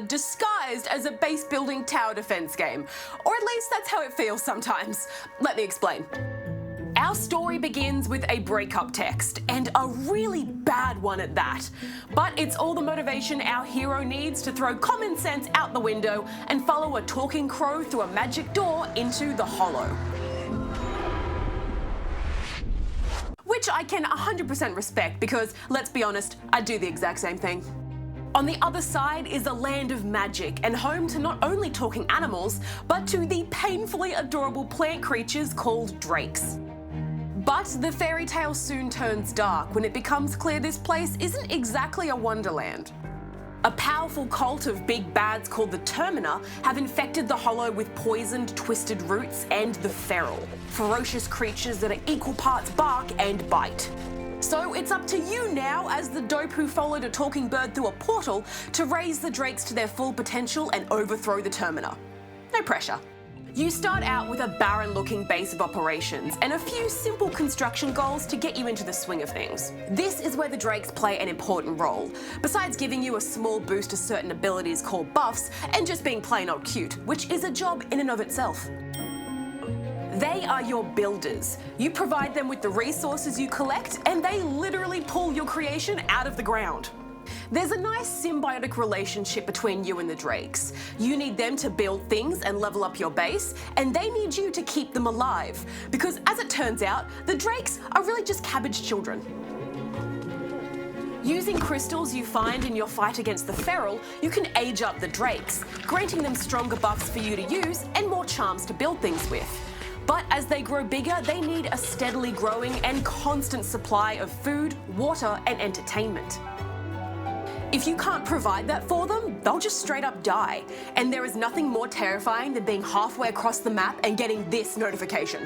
Disguised as a base building tower defense game. Or at least that's how it feels sometimes. Let me explain. Our story begins with a breakup text, and a really bad one at that. But it's all the motivation our hero needs to throw common sense out the window and follow a talking crow through a magic door into the Hollow. Which I can 100% respect because, let's be honest, I'd do the exact same thing. On the other side is a land of magic and home to not only talking animals, but to the painfully adorable plant creatures called drakes. But the fairy tale soon turns dark when it becomes clear this place isn't exactly a wonderland. A powerful cult of big bads called the Termina have infected the Hollow with poisoned, twisted roots and the Feral, ferocious creatures that are equal parts bark and bite. So it's up to you now, as the dope who followed a talking bird through a portal, to raise the drakes to their full potential and overthrow the Termina. No pressure. You start out with a barren-looking base of operations and a few simple construction goals to get you into the swing of things. This is where the drakes play an important role, besides giving you a small boost to certain abilities called buffs and just being plain old cute, which is a job in and of itself. They are your builders. You provide them with the resources you collect, and they literally pull your creation out of the ground. There's a nice symbiotic relationship between you and the drakes. You need them to build things and level up your base, and they need you to keep them alive. Because as it turns out, the drakes are really just cabbage children. Using crystals you find in your fight against the Feral, you can age up the drakes, granting them stronger buffs for you to use and more charms to build things with. But as they grow bigger, they need a steadily growing and constant supply of food, water, and entertainment. If you can't provide that for them, they'll just straight up die. And there is nothing more terrifying than being halfway across the map and getting this notification.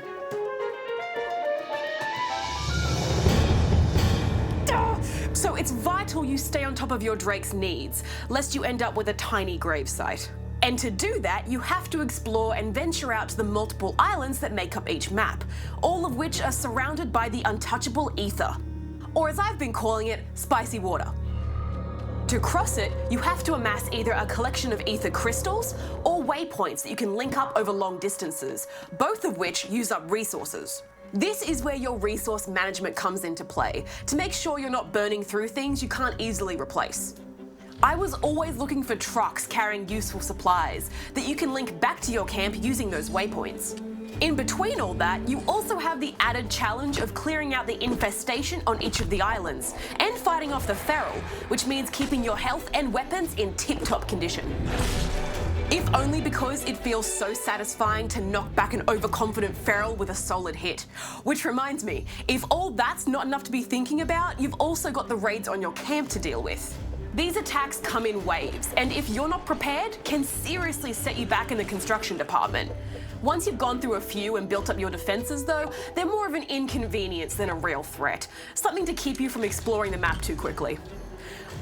So it's vital you stay on top of your drake's needs, lest you end up with a tiny gravesite. And to do that, you have to explore and venture out to the multiple islands that make up each map, all of which are surrounded by the untouchable ether, or as I've been calling it, spicy water. To cross it, you have to amass either a collection of ether crystals or waypoints that you can link up over long distances, both of which use up resources. This is where your resource management comes into play, to make sure you're not burning through things you can't easily replace. I was always looking for trucks carrying useful supplies that you can link back to your camp using those waypoints. In between all that, you also have the added challenge of clearing out the infestation on each of the islands and fighting off the Feral, which means keeping your health and weapons in tip-top condition. If only because it feels so satisfying to knock back an overconfident Feral with a solid hit. Which reminds me, if all that's not enough to be thinking about, you've also got the raids on your camp to deal with. These attacks come in waves, and if you're not prepared, can seriously set you back in the construction department. Once you've gone through a few and built up your defenses though, they're more of an inconvenience than a real threat. Something to keep you from exploring the map too quickly.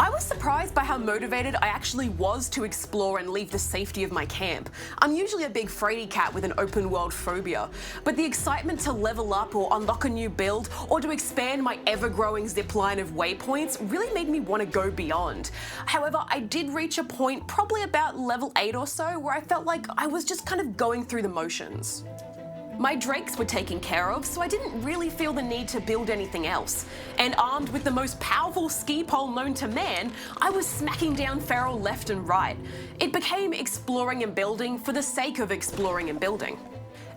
I was surprised by how motivated I actually was to explore and leave the safety of my camp. I'm usually a big fraidy cat with an open world phobia, but the excitement to level up or unlock a new build or to expand my ever-growing zipline of waypoints really made me want to go beyond. However, I did reach a point probably about level 8 or so where I felt like I was just kind of going through the motions. My drakes were taken care of, so I didn't really feel the need to build anything else. And armed with the most powerful ski pole known to man, I was smacking down Feral left and right. It became exploring and building for the sake of exploring and building.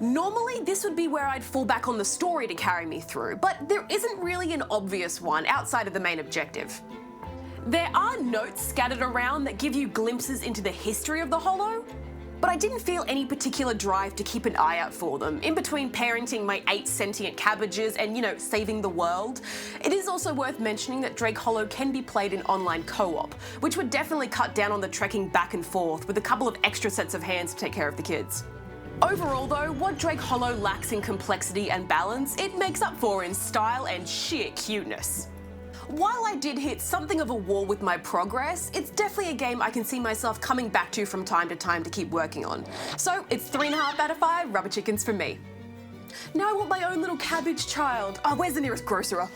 Normally, this would be where I'd fall back on the story to carry me through, but there isn't really an obvious one outside of the main objective. There are notes scattered around that give you glimpses into the history of the Hollow, but I didn't feel any particular drive to keep an eye out for them, in between parenting my 8 sentient cabbages and, saving the world. It is also worth mentioning that Drake Hollow can be played in online co-op, which would definitely cut down on the trekking back and forth with a couple of extra sets of hands to take care of the kids. Overall though, what Drake Hollow lacks in complexity and balance, it makes up for in style and sheer cuteness. While I did hit something of a wall with my progress, it's definitely a game I can see myself coming back to from time to time to keep working on. So it's 3.5 out of 5 rubber chickens from me. Now I want my own little cabbage child. Oh, where's the nearest grocer?